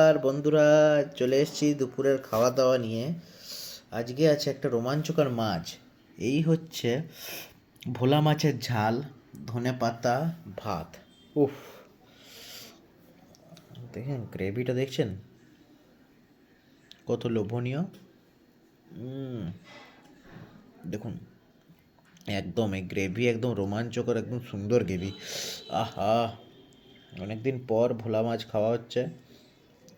নমস্কার বন্ধুরা, চলে এসেছি দুপুরের খাওয়া দাওয়া নিয়ে। আজকে আছে একটা রোমাঞ্চকর মাছ। এই হচ্ছে ভোলা মাছের ঝাল, ধনেপাতা, ভাত। উফ, দেখেন গ্রেভিটা, দেখছেন কত লোভনীয়। দেখুন, একদম এই গ্রেভি একদম রোমাঞ্চকর, একদম সুন্দর গ্রেভি। আহা, অনেকদিন পর ভোলা মাছ খাওয়া হচ্ছে,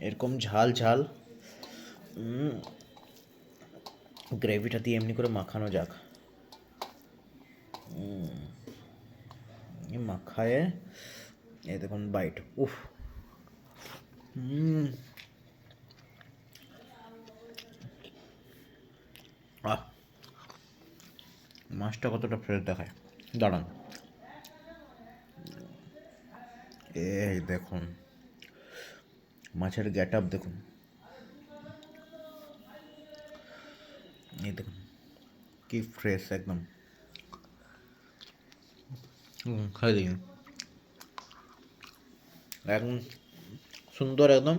এরকম ঝাল ঝাল। গ্রেভিটা দিয়ে এমনি করে মাখানো যাক। মাখায়ে এই দেখুন বাইট। উফ, আহ, মাছটা কতটা ফ্রেশ দেখায়। দাঁড়ান, এই দেখুন মাছের গেট আপ দেখুন, এই দেখুন কি ফ্রেশ একদম। খাই দিন, একদম সুন্দর একদম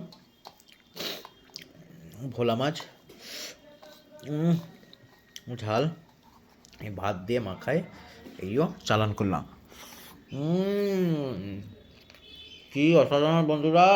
ভোলা মাছ। ঝাল, এই ভাত দিয়ে মাখায়, এইও চালান করলাম। কি অসাধারণ বন্ধুরা!